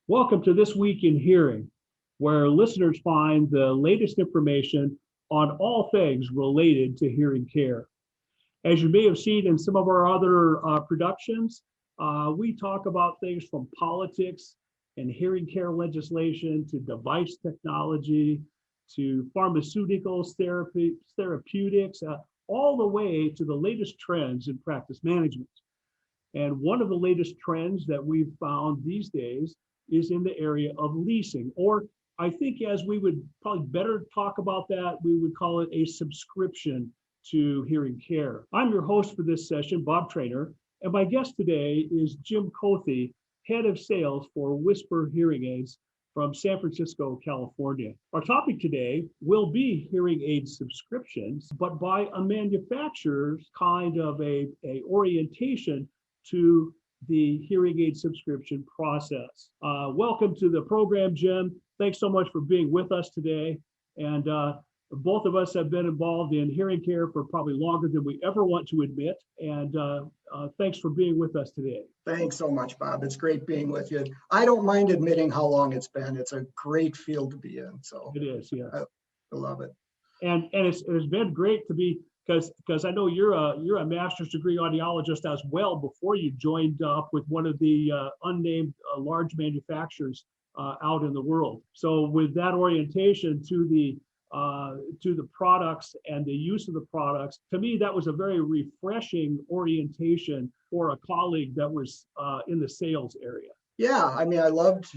Welcome to This Week in Hearing, where listeners find the latest information on all things related to hearing care. As you may have seen in some of our other productions, we talk about things from politics and hearing care legislation to device technology to pharmaceuticals, therapeutics, all the way to the latest trends in practice management. And one of the latest trends that we've found these days is in the area of leasing, or I think as we would probably better talk about that, we would call it a subscription to hearing care. I'm your host for this session, Bob Trainer, and my guest today is Jim Cothe, Head of Sales for Whisper Hearing Aids from San Francisco, California. Our topic today will be hearing aid subscriptions, but by a manufacturer's kind of a orientation to the hearing aid subscription process. Welcome to the program, Jim. Thanks so much for being with us today. And both of us have been involved in hearing care for probably longer than we ever want to admit. And thanks for being with us today. Thanks so much, Bob. It's great being with you. I don't mind admitting how long it's been. It's a great field to be in. So it is, yeah. I love it. And it's been great to be, because I know you're a master's degree audiologist as well before you joined up with one of the unnamed large manufacturers out in the world. So with that orientation to the products and the use of the products, to me that was a very refreshing orientation for a colleague that was in the sales area. Yeah, I mean, I loved,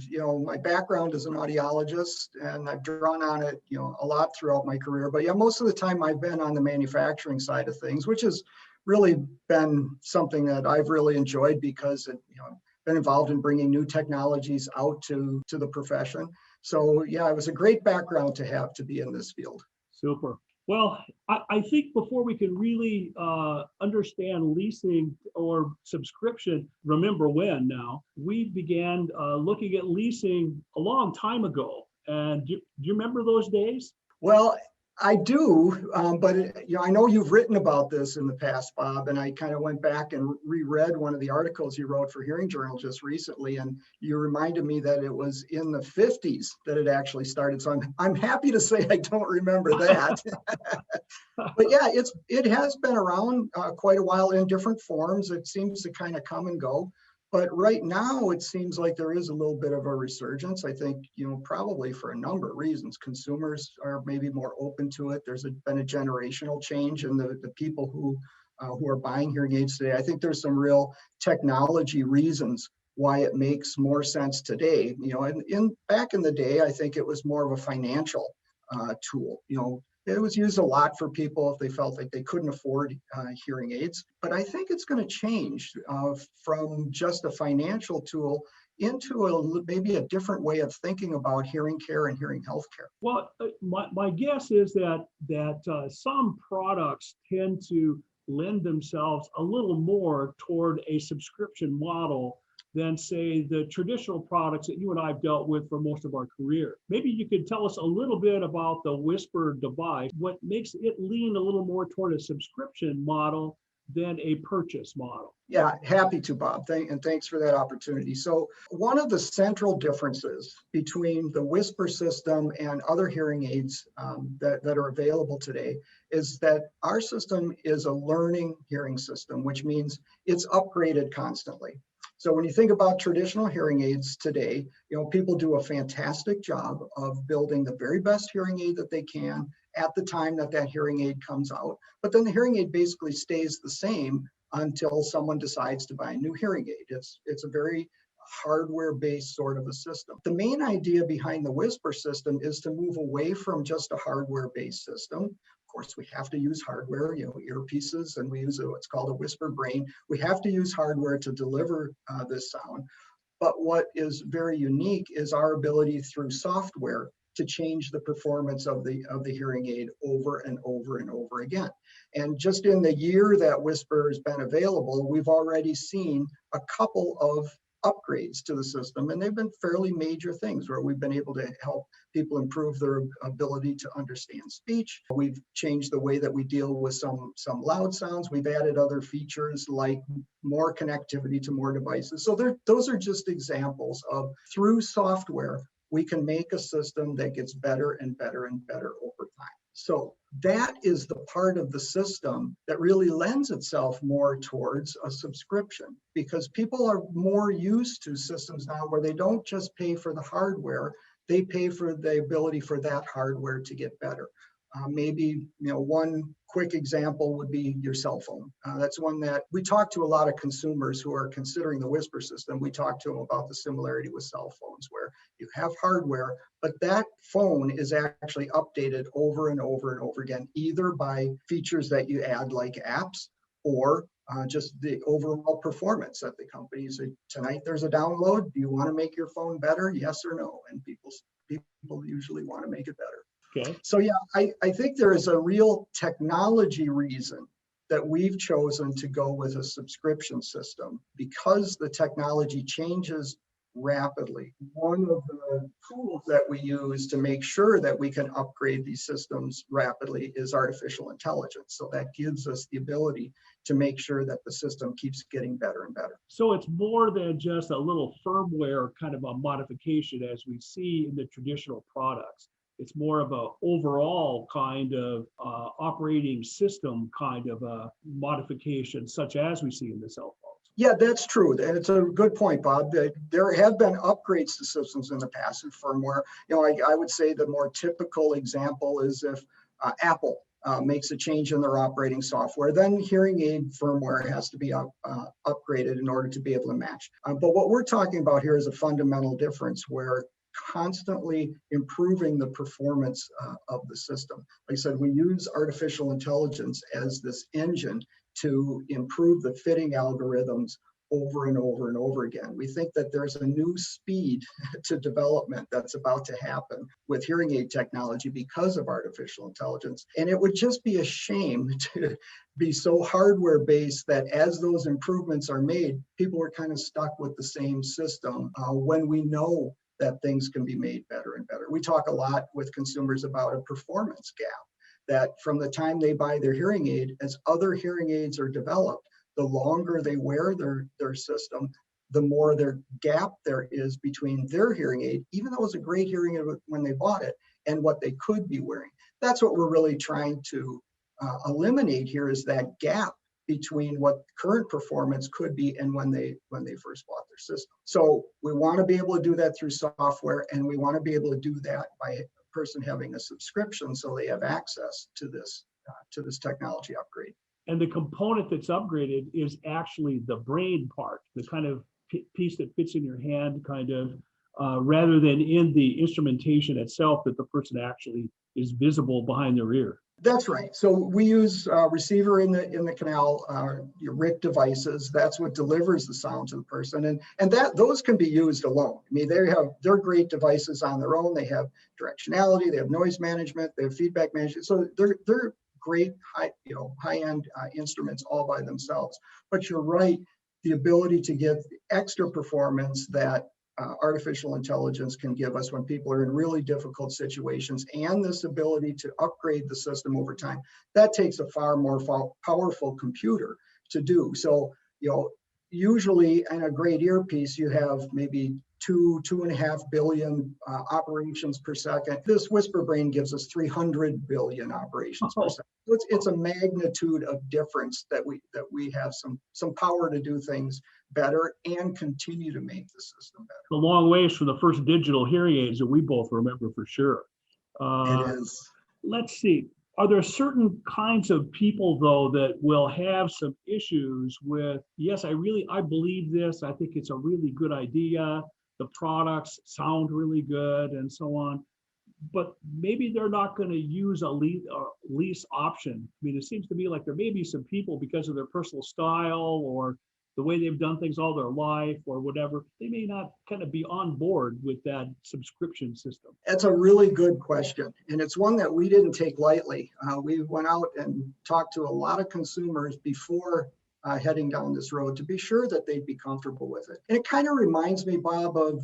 my background as an audiologist, and I've drawn on it, a lot throughout my career. But yeah, most of the time I've been on the manufacturing side of things, which has really been something that I've really enjoyed because I've been involved in bringing new technologies out to the profession. So yeah, it was a great background to have to be in this field. Super. Well, I think before we can really understand leasing or subscription, remember when now, we began looking at leasing a long time ago. And do you remember those days? Well, I do, but I know you've written about this in the past, Bob, and I kind of went back and reread one of the articles you wrote for Hearing Journal just recently, and you reminded me that it was in the 50s that it actually started. So I'm happy to say I don't remember that. But yeah, it has been around quite a while in different forms. It seems to kind of come and go. But right now, it seems like there is a little bit of a resurgence. I think, probably for a number of reasons. Consumers are maybe more open to it. There's been a generational change in the people who are buying hearing aids today. I think there's some real technology reasons why it makes more sense today. Back in the day, I think it was more of a financial tool. It was used a lot for people if they felt like they couldn't afford hearing aids. But I think it's going to change from just a financial tool into maybe a different way of thinking about hearing care and hearing health care. Well, my guess is that some products tend to lend themselves a little more toward a subscription model than, say, the traditional products that you and I have dealt with for most of our career. Maybe you could tell us a little bit about the Whisper device, what makes it lean a little more toward a subscription model than a purchase model. Yeah, happy to, Bob. And thanks for that opportunity. So one of the central differences between the Whisper system and other hearing aids that are available today is that our system is a learning hearing system, which means it's upgraded constantly. So when you think about traditional hearing aids today, people do a fantastic job of building the very best hearing aid that they can at the time that hearing aid comes out. But then the hearing aid basically stays the same until someone decides to buy a new hearing aid. It's a very hardware-based sort of a system. The main idea behind the Whisper system is to move away from just a hardware-based system. Of course, we have to use hardware, earpieces, and we use what's called a Whisper brain. We have to use hardware to deliver this sound. But what is very unique is our ability through software to change the performance of the hearing aid over and over and over again. And just in the year that Whisper has been available, we've already seen a couple of upgrades to the system, and they've been fairly major things where we've been able to help people improve their ability to understand speech. We've changed the way that we deal with some loud sounds. We've added other features like more connectivity to more devices. So those are just examples of, through software, we can make a system that gets better and better and better over time. So that is the part of the system that really lends itself more towards a subscription, because people are more used to systems now where they don't just pay for the hardware, they pay for the ability for that hardware to get better. Maybe, one quick example would be your cell phone. That's one that we talk to a lot of consumers who are considering the Whisper system. We talk to them about the similarity with cell phones, where you have hardware, but that phone is actually updated over and over and over again, either by features that you add like apps, or just the overall performance that the company say, tonight there's a download. Do you want to make your phone better? Yes or no? And people usually want to make it better. Okay. So yeah, I think there is a real technology reason that we've chosen to go with a subscription system, because the technology changes rapidly. One of the tools that we use to make sure that we can upgrade these systems rapidly is artificial intelligence. So that gives us the ability to make sure that the system keeps getting better and better. So it's more than just a little firmware kind of a modification as we see in the traditional products. It's more of a overall kind of operating system kind of a modification, such as we see in the cell phones. Yeah, that's true. And it's a good point, Bob. There have been upgrades to systems in the past in firmware. I would say the more typical example is if Apple makes a change in their operating software, then hearing aid firmware has to be upgraded in order to be able to match. But what we're talking about here is a fundamental difference where constantly improving the performance of the system. Like I said, we use artificial intelligence as this engine to improve the fitting algorithms over and over and over again. We think that there's a new speed to development that's about to happen with hearing aid technology because of artificial intelligence. And it would just be a shame to be so hardware based that as those improvements are made, people are kind of stuck with the same system when we know that things can be made better and better. We talk a lot with consumers about a performance gap, that from the time they buy their hearing aid, as other hearing aids are developed, the longer they wear their system, the more their gap there is between their hearing aid, even though it was a great hearing aid when they bought it, and what they could be wearing. That's what we're really trying to eliminate here, is that gap between what current performance could be and when they first bought their system. So we want to be able to do that through software, and we want to be able to do that by a person having a subscription, so they have access to this technology upgrade. And the component that's upgraded is actually the brain part, the kind of piece that fits in your hand, kind of, rather than in the instrumentation itself that the person actually is visible behind their ear. That's right. So we use receiver in the canal, your RIC devices. That's what delivers the sound to the person, and those can be used alone. I mean, they're great devices on their own. They have directionality, they have noise management, they have feedback management. So they're great high-end instruments all by themselves. But you're right, the ability to get extra performance that artificial intelligence can give us when people are in really difficult situations, and this ability to upgrade the system over time, that takes a far more powerful computer to do. So, usually in a great earpiece, you have maybe 2.5 billion operations per second. This Whisper Brain gives us 300 billion operations per second. So it's a magnitude of difference that we have some power to do things better and continue to make the system better. A long ways from the first digital hearing aids that we both remember for sure. It is. Let's see. Are there certain kinds of people, though, that will have some issues with, yes, I believe this, I think it's a really good idea, the products sound really good and so on, but maybe they're not going to use a lease option? I mean, it seems to me like there may be some people, because of their personal style or the way they've done things all their life or whatever, they may not kind of be on board with that subscription system. That's a really good question. And it's one that we didn't take lightly. We went out and talked to a lot of consumers before heading down this road to be sure that they'd be comfortable with it. And it kind of reminds me, Bob, of,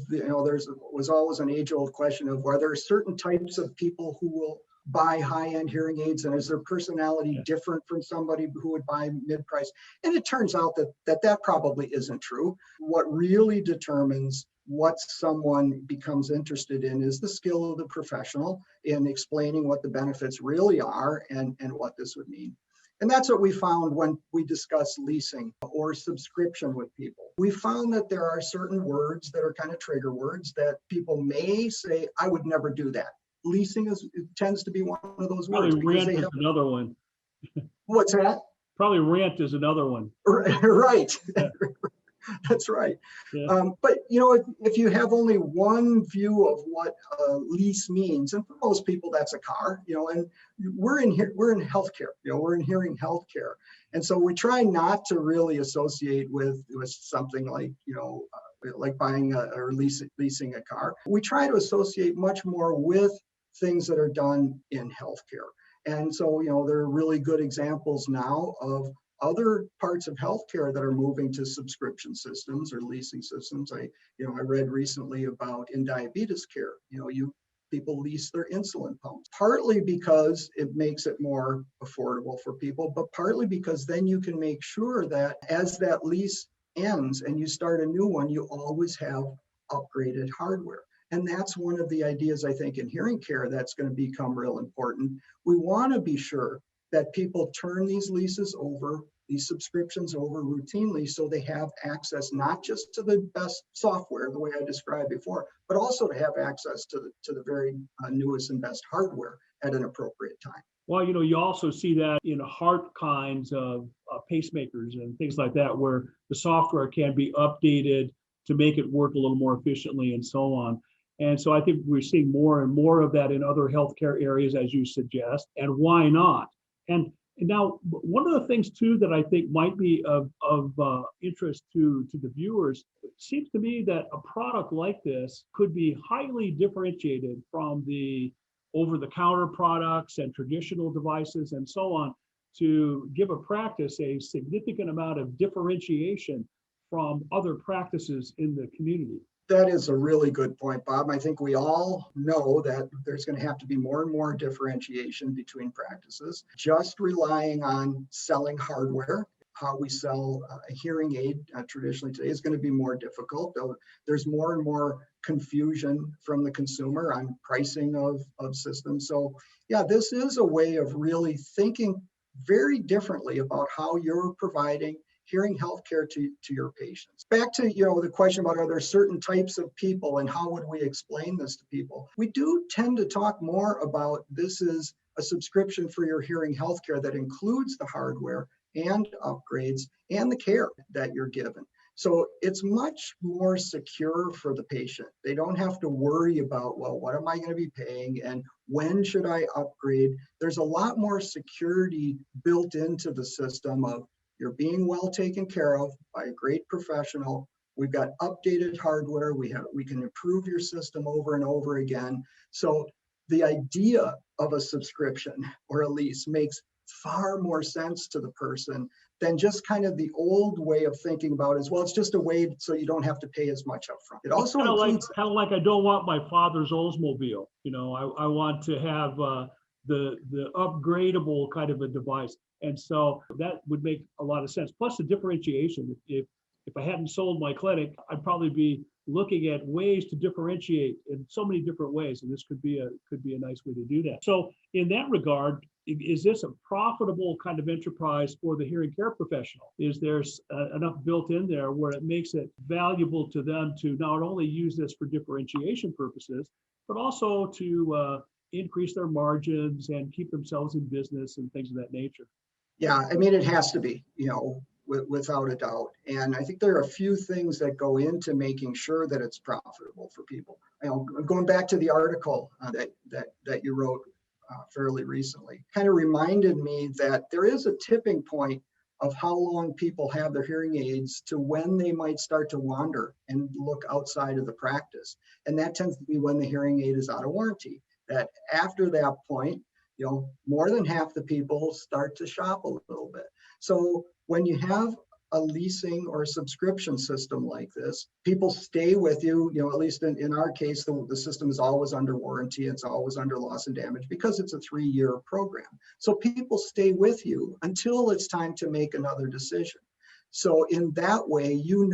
was always an age-old question of whether certain types of people who will buy high-end hearing aids, and is their personality different from somebody who would buy mid-price? And it turns out that probably isn't true. What really determines what someone becomes interested in is the skill of the professional in explaining what the benefits really are and what this would mean. And that's what we found when we discuss leasing or subscription with people. We found that there are certain words that are kind of trigger words that people may say, I would never do that. Leasing tends to be one of those words. Probably rent is another one. What's that? Probably rent is another one. Right. Yeah. That's right. Yeah. But if you have only one view of what a lease means, and for most people that's a car, and we're in healthcare, we're in hearing healthcare, and so we try not to really associate with something like like buying or leasing a car. We try to associate much more with things that are done in healthcare, and so there are really good examples now of other parts of healthcare that are moving to subscription systems or leasing systems. I read recently about in diabetes care, people lease their insulin pumps, partly because it makes it more affordable for people, but partly because then you can make sure that as that lease ends and you start a new one, you always have upgraded hardware. And that's one of the ideas, I think, in hearing care that's going to become real important. We want to be sure that people turn these leases over, these subscriptions over routinely, so they have access not just to the best software, the way I described before, but also to have access to the very newest and best hardware at an appropriate time. Well, you also see that in heart kinds of pacemakers and things like that, where the software can be updated to make it work a little more efficiently and so on. And so I think we're seeing more and more of that in other healthcare areas, as you suggest. And why not? And now, one of the things too that I think might be of interest to the viewers, it seems to me that a product like this could be highly differentiated from the over-the-counter products and traditional devices and so on, to give a practice a significant amount of differentiation from other practices in the community. That is a really good point, Bob. I think we all know that there's going to have to be more and more differentiation between practices. Just relying on selling hardware, how we sell a hearing aid traditionally today, is going to be more difficult. Though there's more and more confusion from the consumer on pricing of systems. So yeah, this is a way of really thinking very differently about how you're providing hearing healthcare to your patients. Back to the question about, are there certain types of people and how would we explain this to people? We do tend to talk more about this is a subscription for your hearing healthcare that includes the hardware and upgrades and the care that you're given. So it's much more secure for the patient. They don't have to worry about, well, what am I going to be paying and when should I upgrade? There's a lot more security built into the system of you're being well taken care of by a great professional. We've got updated hardware. We can improve your system over and over again. So the idea of a subscription or a lease makes far more sense to the person than just kind of the old way of thinking about it as well. It's just a way so you don't have to pay as much upfront. It also includes kind of like I don't want my father's Oldsmobile. I want to have the upgradable kind of a device. And so that would make a lot of sense. Plus the differentiation. If I hadn't sold my clinic, I'd probably be looking at ways to differentiate in so many different ways. And this could be a nice way to do that. So in that regard, is this a profitable kind of enterprise for the hearing care professional? Is there enough built in there where it makes it valuable to them to not only use this for differentiation purposes, but also to increase their margins and keep themselves in business and things of that nature? Yeah, I mean, it has to be, without a doubt. And I think there are a few things that go into making sure that it's profitable for people. Going back to the article that you wrote fairly recently, kind of reminded me that there is a tipping point of how long people have their hearing aids to when they might start to wander and look outside of the practice. And that tends to be when the hearing aid is out of warranty. That after that point, more than half the people start to shop a little bit. So when you have a leasing or a subscription system like this, people stay with you, at least in our case, the system is always under warranty. It's always under loss and damage because it's a 3-year program. So people stay with you until it's time to make another decision. So in that way, you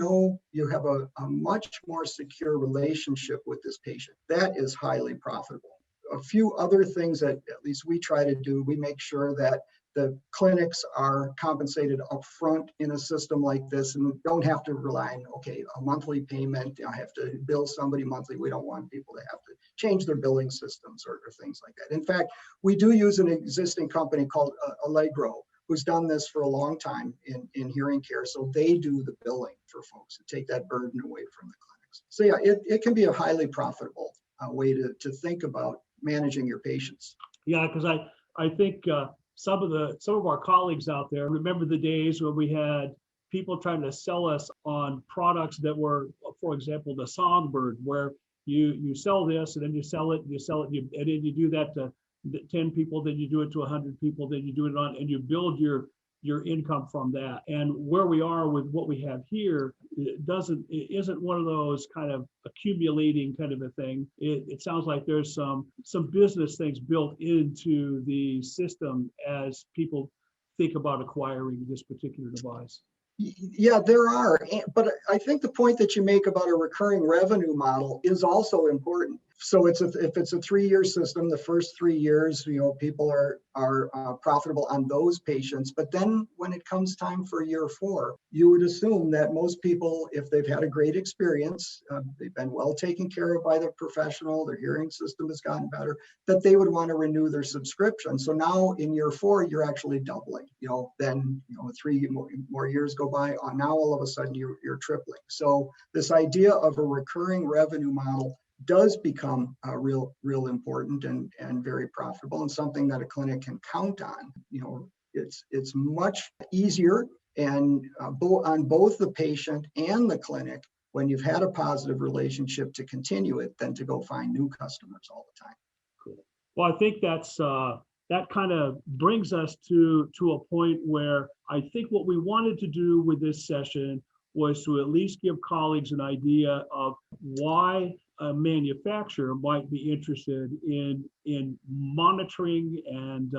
have a much more secure relationship with this patient. That is highly profitable. A few other things that at least we try to do, we make sure that the clinics are compensated upfront in a system like this and don't have to rely on, okay, a monthly payment. I have to bill somebody monthly. We don't want people to have to change their billing systems or things like that. In fact, we do use an existing company called Allegro, who's done this for a long time in hearing care. So they do the billing for folks to take that burden away from the clinics. So yeah, it can be a highly profitable way to think about managing your patients. Yeah, because I think some of our colleagues out there remember the days when we had people trying to sell us on products that were, for example, the Songbird, where you sell this and then you sell it, and then you do that to 10 people, then you do it to 100 people, then you do it on, and you build your income from that. And where we are with what we have here, it isn't one of those kind of accumulating kind of a thing. It sounds like there's some business things built into the system as people think about acquiring this particular device. Yeah, there are, but I think the point that you make about a recurring revenue model is also important. So if it's a 3-year system, the first 3 years, people are profitable on those patients. But then when it comes time for year 4, you would assume that most people, if they've had a great experience, they've been well taken care of by the professional, their hearing system has gotten better, that they would want to renew their subscription. So now in year 4, you're actually doubling. Then 3 more years go by. Now all of a sudden you're tripling. So this idea of a recurring revenue model does become real important and very profitable, and something that a clinic can count on. It's much easier and on both the patient and the clinic when you've had a positive relationship to continue it than to go find new customers all the time. Cool. Well, I think that kind of brings us to a point where I think what we wanted to do with this session was to at least give colleagues an idea of why a manufacturer might be interested in monitoring and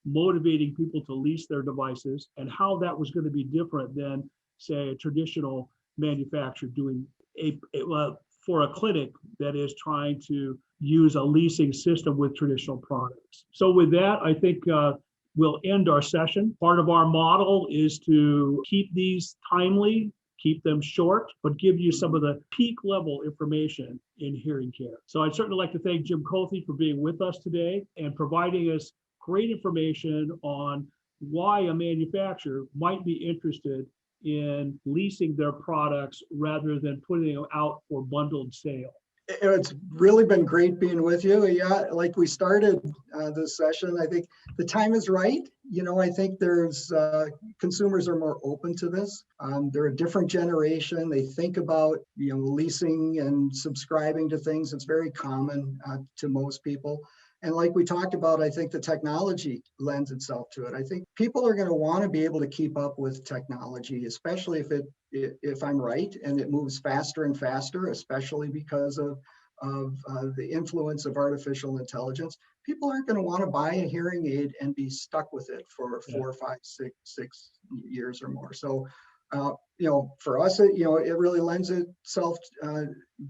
motivating people to lease their devices, and how that was going to be different than, say, a traditional manufacturer doing for a clinic that is trying to use a leasing system with traditional products. So with that, I think we'll end our session. Part of our model is to keep these timely, keep them short, but give you some of the peak level information in hearing care. So I'd certainly like to thank Jim Colthe for being with us today and providing us great information on why a manufacturer might be interested in leasing their products rather than putting them out for bundled sale. It's really been great being with you. Yeah, like we started this session, I think the time is right. I think there's consumers are more open to this. They're a different generation. They think about leasing and subscribing to things. It's very common to most people. And like we talked about, I think the technology lends itself to it. I think people are going to want to be able to keep up with technology, especially if I'm right and it moves faster and faster, especially because of the influence of artificial intelligence. People aren't going to want to buy a hearing aid and be stuck with it for 4, 5, 6 years or more. So, for us, it really lends itself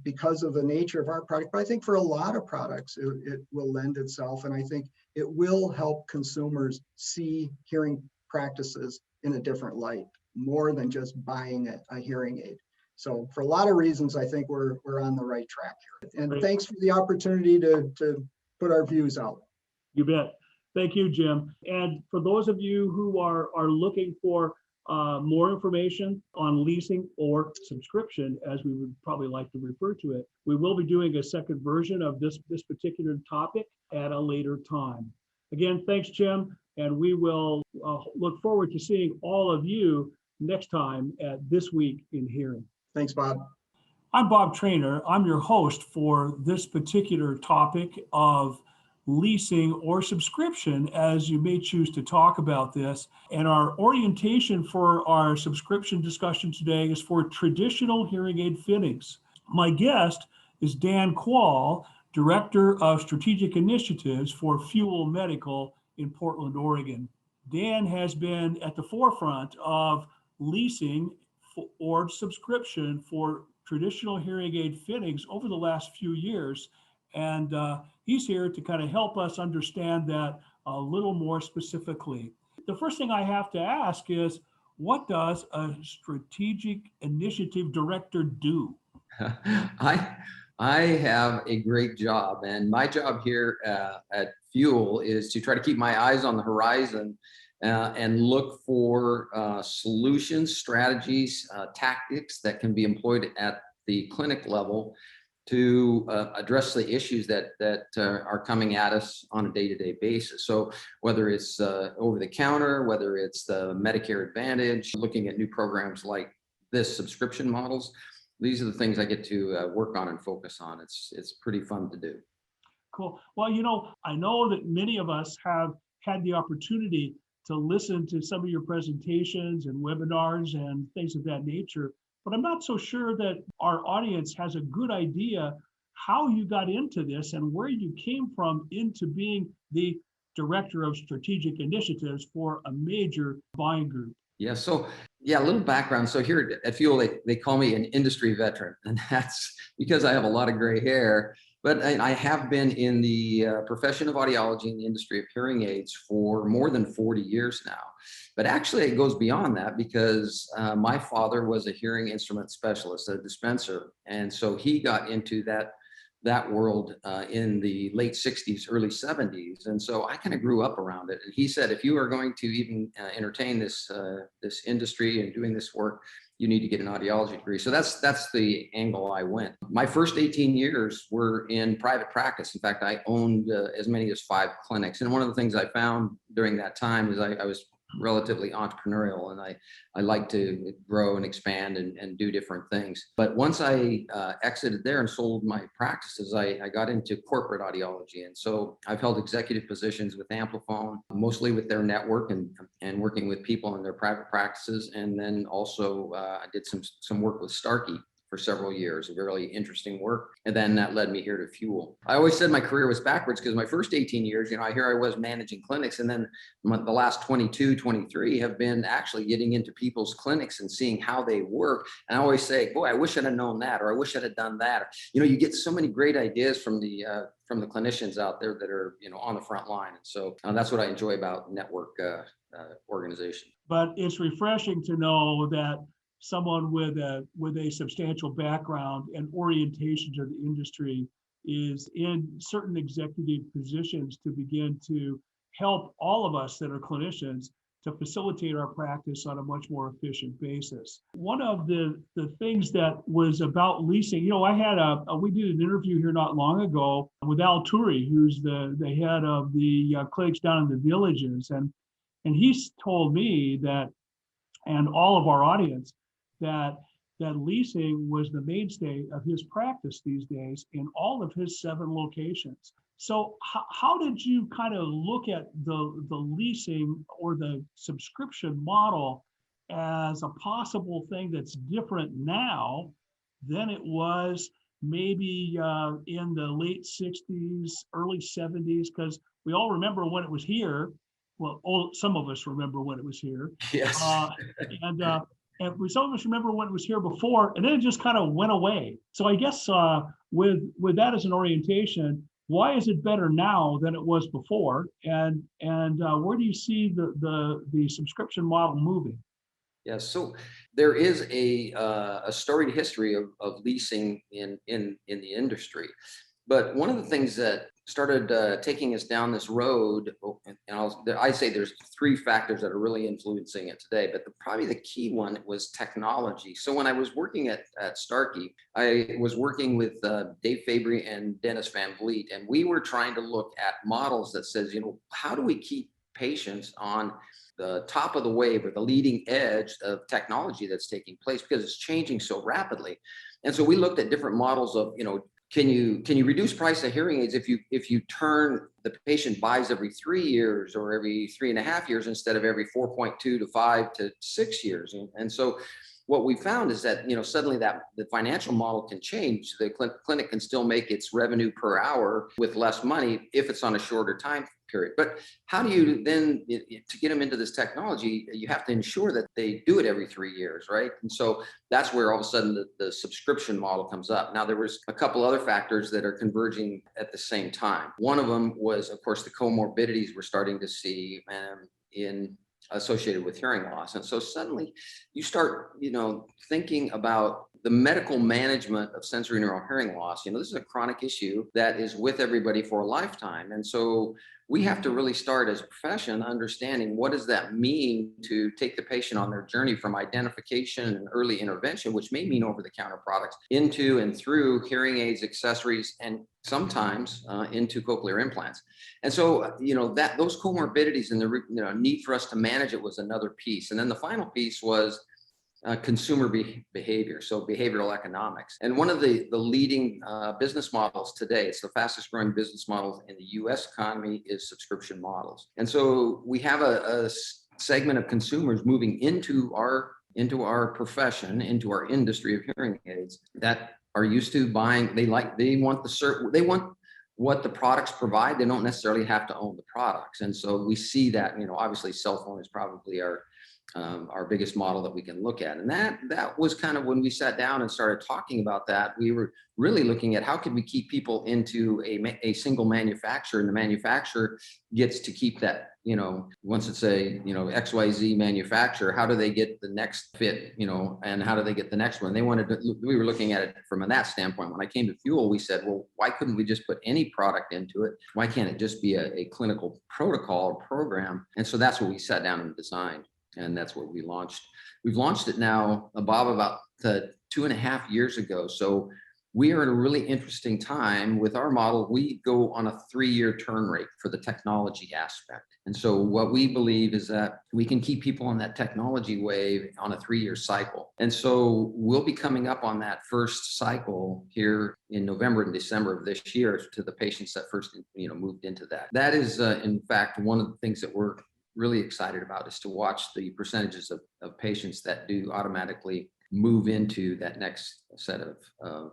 because of the nature of our product. But I think for a lot of products, it will lend itself. And I think it will help consumers see hearing practices in a different light, more than just buying a hearing aid. So for a lot of reasons, I think we're on the right track here. And thanks for the opportunity to put our views out. You bet. Thank you, Jim. And for those of you who are looking for more information on leasing or subscription, as we would probably like to refer to it, we will be doing a second version of this particular topic at a later time. Again, thanks, Jim. And we will look forward to seeing all of you next time at This Week in Hearing. Thanks, Bob. I'm Bob Trainer. I'm your host for this particular topic of leasing or subscription, as you may choose to talk about this. And our orientation for our subscription discussion today is for traditional hearing aid fittings. My guest is Dan Quall, Director of Strategic Initiatives for Fuel Medical in Portland, Oregon. Dan has been at the forefront of leasing or subscription for traditional hearing aid fittings over the last few years. And he's here to kind of help us understand that a little more specifically. The first thing I have to ask is, what does a strategic initiative director do? I have a great job, and my job here at Fuel is to try to keep my eyes on the horizon and look for solutions, strategies, tactics that can be employed at the clinic level to address the issues that are coming at us on a day-to-day basis. So whether it's over the counter, whether it's the Medicare Advantage, looking at new programs like this, subscription models, these are the things I get to work on and focus on. It's pretty fun to do. Cool. Well, I know that many of us have had the opportunity to listen to some of your presentations and webinars and things of that nature, but I'm not so sure that our audience has a good idea how you got into this and where you came from into being the Director of Strategic Initiatives for a major buying group. Yeah, so a little background. So here at Fuel, they call me an industry veteran, and that's because I have a lot of gray hair. But I have been in the profession of audiology in the industry of hearing aids for more than 40 years now. But actually, it goes beyond that because my father was a hearing instrument specialist, a dispenser. And so he got into that world in the late 60s, early 70s. And so I kind of grew up around it. And he said, if you are going to even entertain this industry and doing this work, you need to get an audiology degree. So that's the angle I went. My first 18 years were in private practice. In fact, I owned as many as 5 clinics. And one of the things I found during that time is I was relatively entrepreneurial, and I like to grow and expand and do different things. But once I exited there and sold my practices, I got into corporate audiology. And so I've held executive positions with Amplifone, mostly with their network and working with people in their private practices. And then also I did some work with Starkey for several years, a really interesting work. And then that led me here to Fuel. I always said my career was backwards because my first 18 years, here I was managing clinics. And then the last 22, 23 have been actually getting into people's clinics and seeing how they work. And I always say, boy, I wish I'd have known that, or I wish I'd have done that. You get so many great ideas from the clinicians out there that are, on the front line. And so that's what I enjoy about network organization. But it's refreshing to know that someone with a substantial background and orientation to the industry is in certain executive positions to begin to help all of us that are clinicians to facilitate our practice on a much more efficient basis. One of the things that was about leasing, we did an interview here not long ago with Al Turi, who's the head of the clinics down in the villages. And he's told me that, and all of our audience, that leasing was the mainstay of his practice these days in all of his 7 locations. So how did you kind of look at the leasing or the subscription model as a possible thing that's different now than it was maybe in the late 60s, early 70s? Because we all remember when it was here. Well, some of us remember when it was here. Yes. And some of us remember when it was here before, and then it just kind of went away. So I guess with that as an orientation, why is it better now than it was before? And where do you see the subscription model moving? Yeah, so there is a storied history of leasing in the industry. But one of the things that started taking us down this road, and I say there's 3 factors that are really influencing it today, but probably the key one was technology. So when I was working at Starkey, I was working with Dave Fabry and Dennis Van Vliet, and we were trying to look at models that says, how do we keep patients on the top of the wave or the leading edge of technology that's taking place, because it's changing so rapidly. And so we looked at different models of, can you reduce price of hearing aids if you turn the patient buys every 3 years or every 3.5 years instead of every 4.2 to 5 to 6 years. And so what we found is that, suddenly that the financial model can change. The clinic can still make its revenue per hour with less money if it's on a shorter time period. But how do you then, to get them into this technology, you have to ensure that they do it every 3 years, right? And so that's where all of a sudden the subscription model comes up. Now, there was a couple other factors that are converging at the same time. One of them was, of course, the comorbidities we're starting to see associated with hearing loss. And so suddenly you start, thinking about the medical management of sensorineural hearing loss. This is a chronic issue that is with everybody for a lifetime. And so we have to really start as a profession understanding what does that mean to take the patient on their journey from identification and early intervention, which may mean over-the-counter products, into and through hearing aids, accessories, and sometimes into cochlear implants. And so, that those comorbidities and the need for us to manage it was another piece. And then the final piece was consumer behavior, so behavioral economics. And one of the leading business models today, it's the fastest growing business model in the US economy, is subscription models. And so we have a segment of consumers moving into our profession, into our industry of hearing aids, that are used to buying. They want what the products provide. They don't necessarily have to own the products. And so we see that, obviously cell phone is probably our biggest model that we can look at. And that was kind of when we sat down and started talking about that, we were really looking at how could we keep people into a single manufacturer, and the manufacturer gets to keep that, once it's a, XYZ manufacturer, how do they get the next fit, and how do they get the next one? We were looking at it from that standpoint. When I came to Fuel, we said, well, why couldn't we just put any product into it? Why can't it just be a clinical protocol or program? And so that's what we sat down and designed. And that's what we launched. We've launched it now, Bob, about 2.5 years ago. So we are at a really interesting time with our model. We go on a 3-year turn rate for the technology aspect. And so what we believe is that we can keep people on that technology wave on a 3-year cycle. And so we'll be coming up on that first cycle here in November and December of this year to the patients that first, moved into that. That is, in fact, one of the things that we're really excited about, is to watch the percentages of patients that do automatically move into that next set of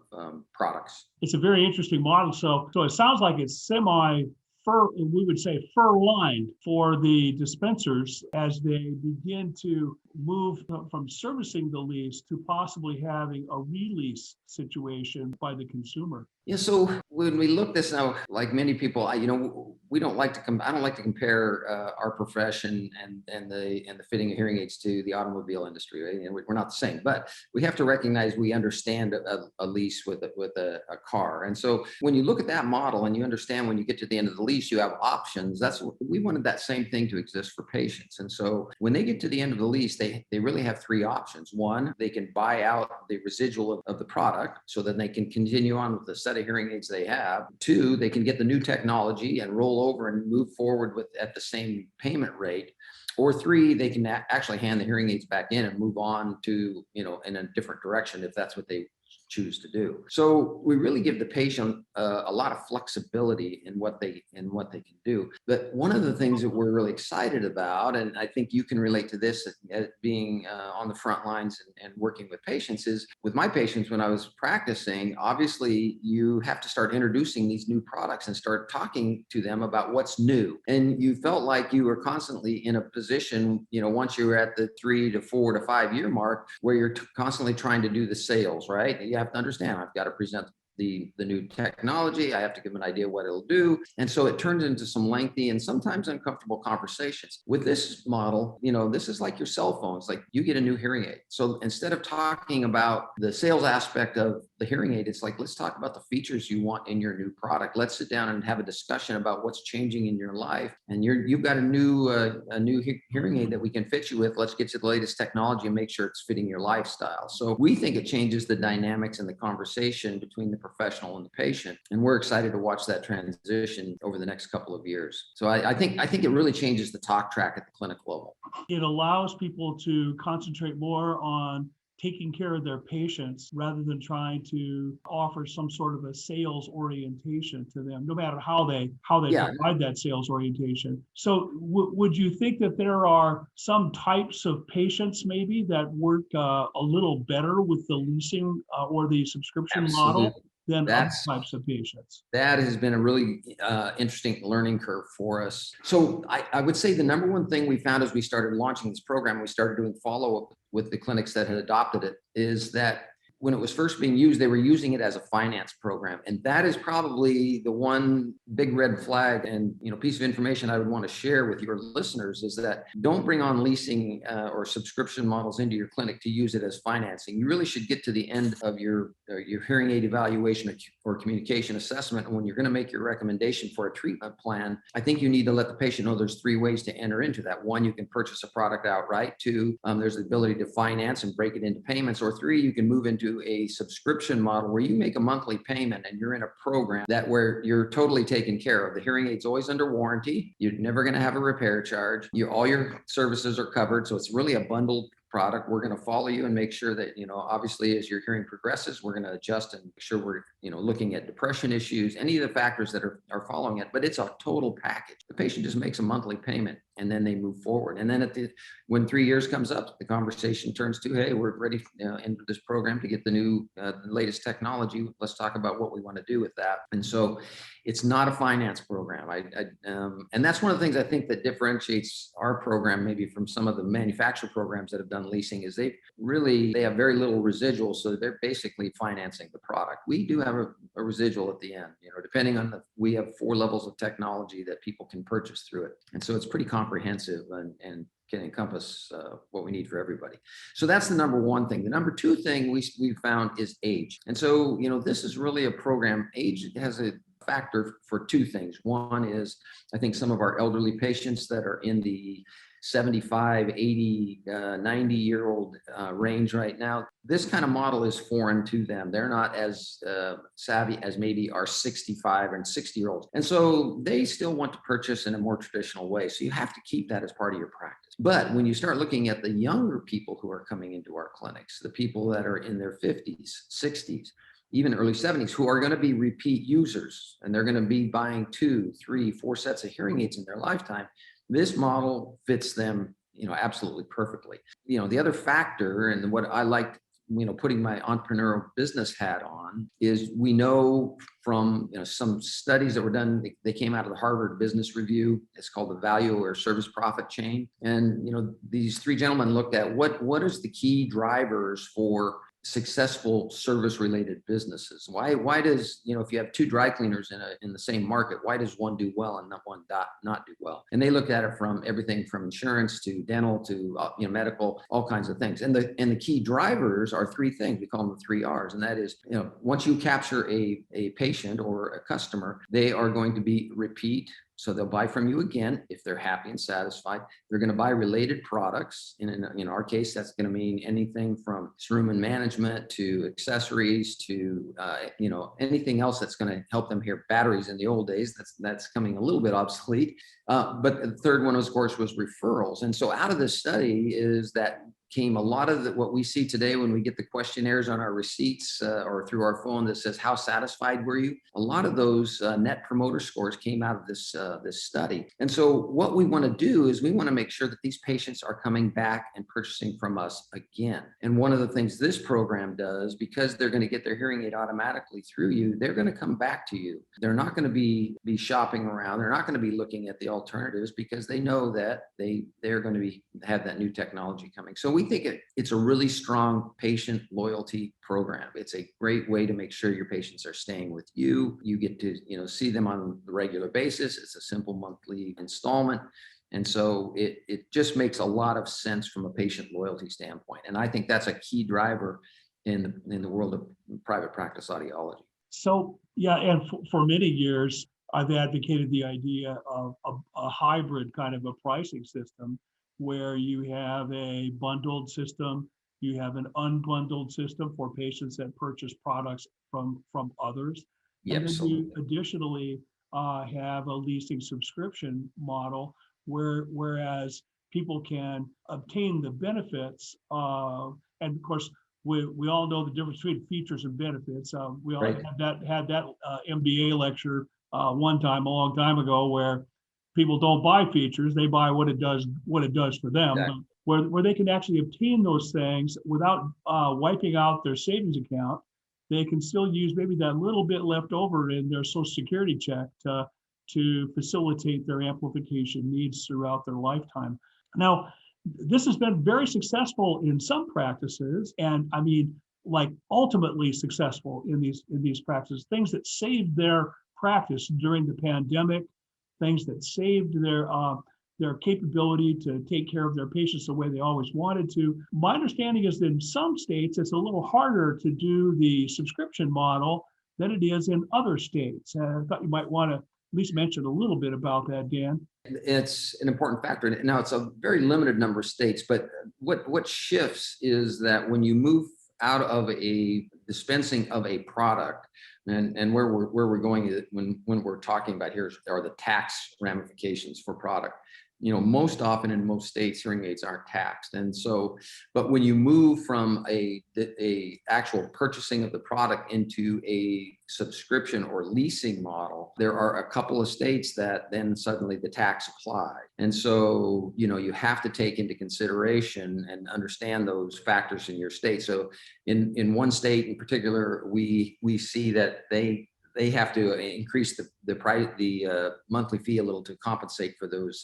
products. It's a very interesting model. So it sounds like it's we would say fur-lined for the dispensers as they begin to move from servicing the lease to possibly having a release situation by the consumer. Yeah, so when we look this now, like many people, I don't like to compare our profession and the fitting of hearing aids to the automobile industry, right? And we're not the same, but we have to recognize we understand a lease with a car. And so when you look at that model and you understand when you get to the end of the lease, you have options. We wanted that same thing to exist for patients. And so when they get to the end of the lease, they really have 3 options. One, they can buy out the residual of the product so that they can continue on with the set of hearing aids they have. 2, they can get the new technology and roll over and move forward at the same payment rate. Or 3, they can actually hand the hearing aids back in and move on to, in a different direction if that's what they choose to do. So we really give the patient a lot of flexibility in what they can do. But one of the things that we're really excited about, and I think you can relate to this as being on the front lines and working with patients, is with my patients when I was practicing, obviously you have to start introducing these new products and start talking to them about what's new. And you felt like you were constantly in a position, once you were at the 3 to 4 to 5 year mark, where you're constantly trying to do the sales, right? You have to understand, I've got to present the new technology. I have to give an idea what it'll do. And so it turns into some lengthy and sometimes uncomfortable conversations. With this model, this is like your cell phone. It's like you get a new hearing aid. So instead of talking about the sales aspect of the hearing aid, it's like, let's talk about the features you want in your new product. Let's sit down and have a discussion about what's changing in your life. And you've got a new hearing aid that we can fit you with. Let's get you the latest technology and make sure it's fitting your lifestyle. So we think it changes the dynamics and the conversation between the professional and the patient. And we're excited to watch that transition over the next couple of years. So I think it really changes the talk track at the clinic level. It allows people to concentrate more on taking care of their patients rather than trying to offer some sort of a sales orientation to them, no matter how they Yeah. provide that sales orientation. So would you think that there are some types of patients maybe that work a little better with the leasing or the subscription model Absolutely. than other That's types of patients? That has been a really interesting learning curve for us. So I would say the number one thing we found as we started launching this program, we started doing follow-up with the clinics that had adopted it, is that when it was first being used, they were using it as a finance program. And that is probably the one big red flag and piece of information I would want to share with your listeners is that don't bring on leasing or subscription models into your clinic to use it as financing. You really should get to the end of your hearing aid evaluation or communication assessment. And when you're going to make your recommendation for a treatment plan, I think you need to let the patient know there's three ways to enter into that. One, you can purchase a product outright. Two, there's the ability to finance and break it into payments. Or three, you can move into a subscription model where you make a monthly payment and you're in a program that where you're totally taken care of. The hearing aid's always under warranty. You're never going to have a repair charge. All your services are covered. So it's really a bundled product. We're going to follow you and make sure that, obviously as your hearing progresses, we're going to adjust and make sure we're, looking at depression issues, any of the factors that are following it, but it's a total package. The patient just makes a monthly payment and then they move forward. And then when 3 years comes up, the conversation turns to, hey, we're ready into this program to get the new, latest technology. Let's talk about what we want to do with that. And so it's not a finance program. And that's one of the things I think that differentiates our program maybe from some of the manufacturer programs that have done leasing is they have very little residual. So they're basically financing the product. We do have a residual at the end, depending on we have 4 levels of technology that people can purchase through it. And so it's pretty comprehensive and can encompass what we need for everybody. So that's the number one thing. The number two thing we found is age. And so, this is really a program. Age has a factor for 2 things. One is, I think some of our elderly patients that are in the 75, 80, 90-year-old range right now, this kind of model is foreign to them. They're not as savvy as maybe our 65 and 60-year-olds. And so they still want to purchase in a more traditional way. So you have to keep that as part of your practice. But when you start looking at the younger people who are coming into our clinics, the people that are in their 50s, 60s, even early 70s, who are going to be repeat users, and they're going to be buying 2, 3, 4 sets of hearing aids in their lifetime, this model fits them, absolutely perfectly. The other factor, and what I like, putting my entrepreneurial business hat on, is we know from some studies that were done, they came out of the Harvard Business Review. It's called the value or service profit chain. And these 3 gentlemen looked at what is the key drivers for successful service related businesses. Why does, if you have 2 dry cleaners in the same market, why does one do well and not one not do well? And they looked at it from everything from insurance to dental to medical, all kinds of things. And the key drivers are 3 things. We call them the 3 R's. And that is, once you capture a patient or a customer, they are going to be repeat. So they'll buy from you again if they're happy and satisfied. They're going to buy related products. In our case, that's going to mean anything from room and management to accessories to anything else that's going to help them hear. Batteries in the old days, that's coming a little bit obsolete. But the third one, of course, was referrals. And so out of this study is that came a lot of what we see today when we get the questionnaires on our receipts or through our phone that says, how satisfied were you? A lot of those net promoter scores came out of this study. And so what we want to do is we want to make sure that these patients are coming back and purchasing from us again. And one of the things this program does, because they're going to get their hearing aid automatically through you, they're going to come back to you. They're not going to be shopping around. They're not going to be looking at the alternatives because they know that they're going to have that new technology coming. So we think it's a really strong patient loyalty program. It's a great way to make sure your patients are staying with you. You get to see them on a regular basis. It's a simple monthly installment. And so it just makes a lot of sense from a patient loyalty standpoint. And I think that's a key driver in the world of private practice audiology. So, yeah, and for many years, I've advocated the idea of a hybrid kind of a pricing system where you have a bundled system, you have an unbundled system for patients that purchase products from others. And then you additionally have a leasing subscription model whereas people can obtain the benefits of, and of course, we all know the difference between features and benefits. We all Right. had that MBA lecture one time, a long time ago, where people don't buy features, they buy what it does for them. Exactly. But where they can actually obtain those things without wiping out their savings account, they can still use maybe that little bit left over in their Social Security check to facilitate their amplification needs throughout their lifetime. Now, this has been very successful in some practices, and I mean, like ultimately successful in these practices, things that saved their practice during the pandemic, things that saved their capability to take care of their patients the way they always wanted to. My understanding is that in some states, it's a little harder to do the subscription model than it is in other states. I thought you might want to at least mention a little bit about that, Dan. It's an important factor. Now, it's a very limited number of states, but what shifts is that when you move out of a dispensing of a product, and where we're going when we're talking about here are the tax ramifications for product. Most often in most states, hearing aids aren't taxed. And so, but when you move from a actual purchasing of the product into a subscription or leasing model, there are a couple of states that then suddenly the tax applies. And so, you have to take into consideration and understand those factors in your state. So in one state in particular, we see that they have to increase the price, the monthly fee a little to compensate for those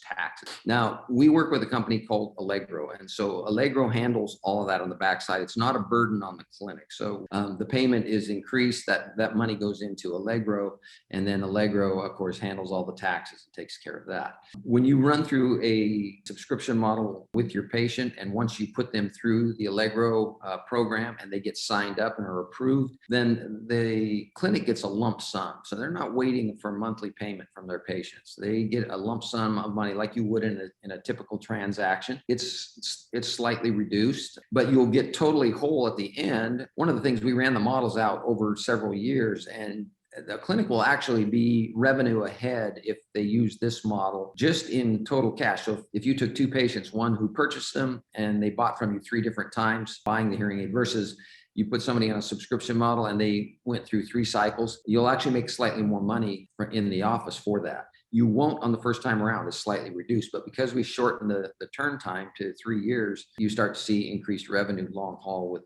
taxes. Now, we work with a company called Allegro, and so Allegro handles all of that on the backside. It's not a burden on the clinic. So the payment is increased. That money goes into Allegro, and then Allegro, of course, handles all the taxes and takes care of that. When you run through a subscription model with your patient, and once you put them through the Allegro program and they get signed up and are approved, then the clinic gets a lump sum. So they're not waiting for monthly payment from their patients. They get a lump sum of money like you would in a typical transaction. It's slightly reduced, but you'll get totally whole at the end. One of the things, we ran the models out over several years, and the clinic will actually be revenue ahead if they use this model just in total cash. So if you took two patients, one who purchased them and they bought from you 3 different times buying the hearing aid, versus you put somebody on a subscription model and they went through 3 cycles, you'll actually make slightly more money in the office for that. You won't on the first time around, it's slightly reduced, but because we shorten the turn time to 3 years, you start to see increased revenue long haul with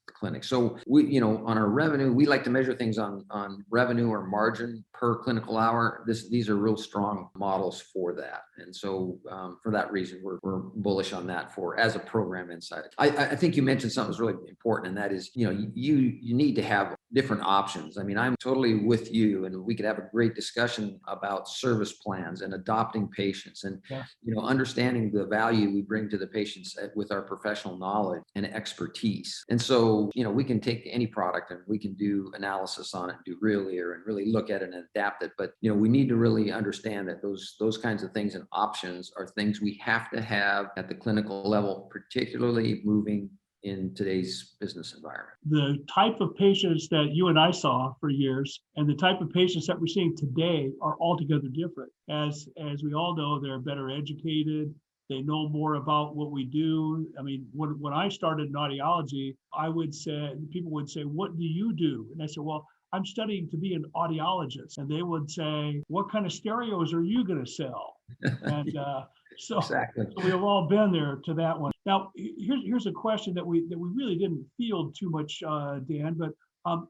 the clinic. So we, on our revenue, we like to measure things on revenue or margin per clinical hour. These are real strong models for that. And so for that reason, we're bullish on that as a program inside. I think you mentioned something that's really important, and that is, you need to have different options. I mean, I'm totally with you, and we could have a great discussion about service plans and adopting patients and, understanding the value we bring to the patients with our professional knowledge and expertise. And so, we can take any product and we can do analysis on it, do and really look at it and adapt it. But, we need to really understand that those kinds of things and options are things we have to have at the clinical level, particularly moving in today's business environment. The type of patients that you and I saw for years and the type of patients that we're seeing today are altogether different. As we all know, they're better educated. They know more about what we do. I mean, when I started in audiology, people would say, "What do you do?" And I said, "Well, I'm studying to be an audiologist." And they would say, "What kind of stereos are you going to sell?" And Exactly. So we've all been there to that one. Now, here's a question that we really didn't field too much, Dan, but I'm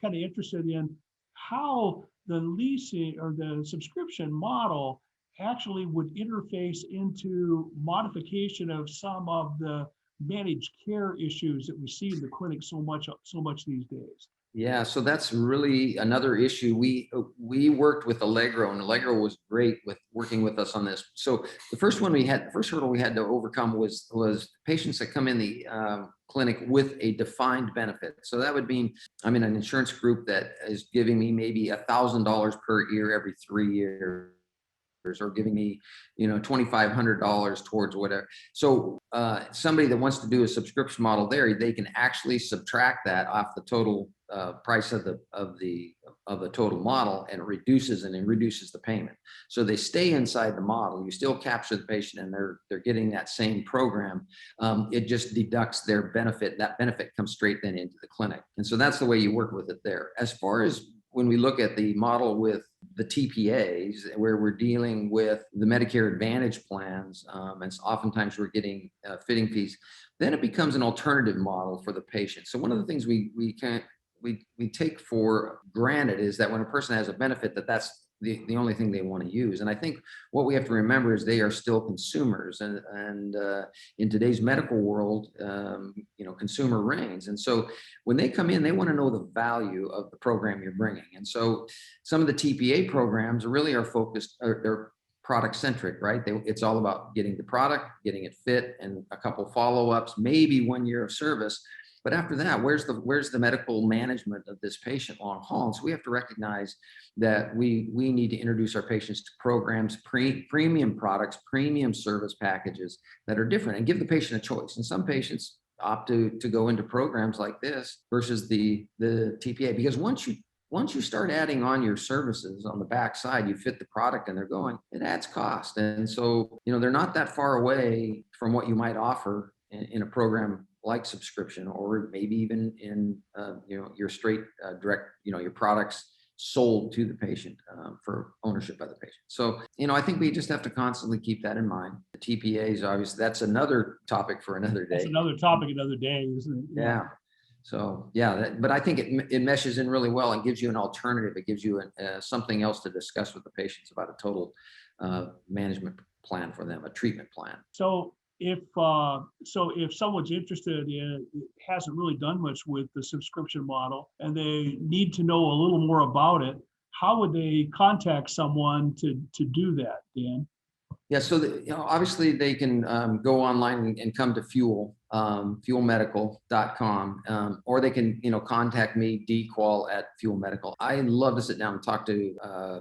kind of interested in how the leasing or the subscription model actually would interface into modification of some of the managed care issues that we see in the clinic so much these days. Yeah, so that's really another issue. We worked with Allegro, and Allegro was great with working with us on this. So the first hurdle we had to overcome was patients that come in the clinic with a defined benefit. So that would mean I'm in an insurance group that is giving me maybe $1,000 per year every 3 years. or giving me, $2,500 towards whatever. So somebody that wants to do a subscription model there, they can actually subtract that off the total price of the total model, and it reduces the payment. So they stay inside the model. You still capture the patient, and they're getting that same program. It just deducts their benefit. That benefit comes straight then into the clinic. And so that's the way you work with it there. As far as when we look at the model with the TPAs, where we're dealing with the Medicare Advantage plans, and oftentimes we're getting fitting fees, then it becomes an alternative model for the patient. So one of the things we take for granted is that when a person has a benefit, that's the only thing they want to use. And I think what we have to remember is they are still consumers, and in today's medical world, consumer reigns. And so when they come in, they want to know the value of the program you're bringing. And so some of the TPA programs really are focused, they're product centric, right? It's all about getting the product, getting it fit, and a couple follow-ups, maybe 1 year of service. But after that, where's the medical management of this patient long haul? And so we have to recognize that we need to introduce our patients to programs, premium products, premium service packages that are different, and give the patient a choice. And some patients opt to go into programs like this versus the TPA, because once you start adding on your services on the backside, you fit the product and they're going, it adds cost. And so, they're not that far away from what you might offer in a program like subscription, or maybe even in your straight direct, your products sold to the patient for ownership by the patient. So, I think we just have to constantly keep that in mind. The TPAs, obviously, that's another topic for another day. That's another topic, another day, isn't it? Yeah. So but I think it meshes in really well and gives you an alternative. It gives you something else to discuss with the patients about a total management plan for them, a treatment plan. So if someone's interested in, hasn't really done much with the subscription model, and they need to know a little more about it, how would they contact someone to do that, Dan? Yeah, so obviously they can go online and come to fuelmedical.com, or they can contact me, dqual at Fuel Medical. I love to sit down and talk to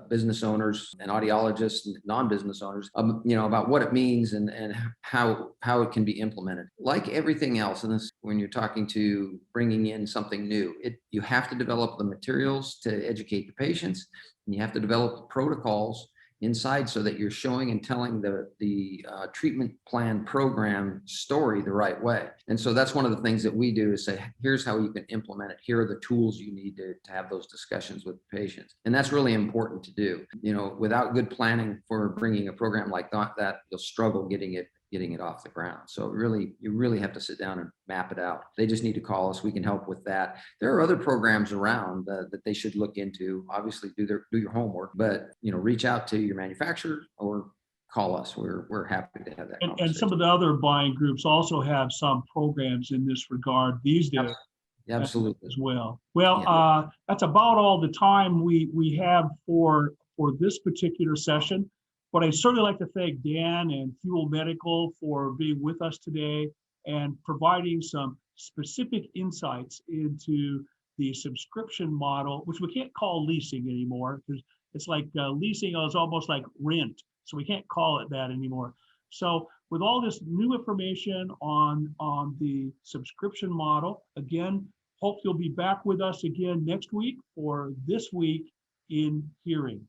business owners and audiologists and non-business owners, about what it means and how it can be implemented. Like everything else in this, when you're talking to bringing in something new, you have to develop the materials to educate the patients, and you have to develop the protocols inside so that you're showing and telling the treatment plan program story the right way. And so that's one of the things that we do, is say, here's how you can implement it. Here are the tools you need to have those discussions with patients. And that's really important to do. Without good planning for bringing a program like that, you'll struggle getting it off the ground. So you really have to sit down and map it out. They just need to call us. We can help with that. There are other programs around that they should look into. Obviously, do your homework, but reach out to your manufacturer or call us. We're happy to have that conversation. And some of the other buying groups also have some programs in this regard these days. Absolutely. As well. Well, that's about all the time we have for this particular session. But I'd certainly like to thank Dan and Fuel Medical for being with us today and providing some specific insights into the subscription model, which we can't call leasing anymore, because it's like leasing is almost like rent. So we can't call it that anymore. So with all this new information on the subscription model, again, hope you'll be back with us again next week for This Week in Hearing.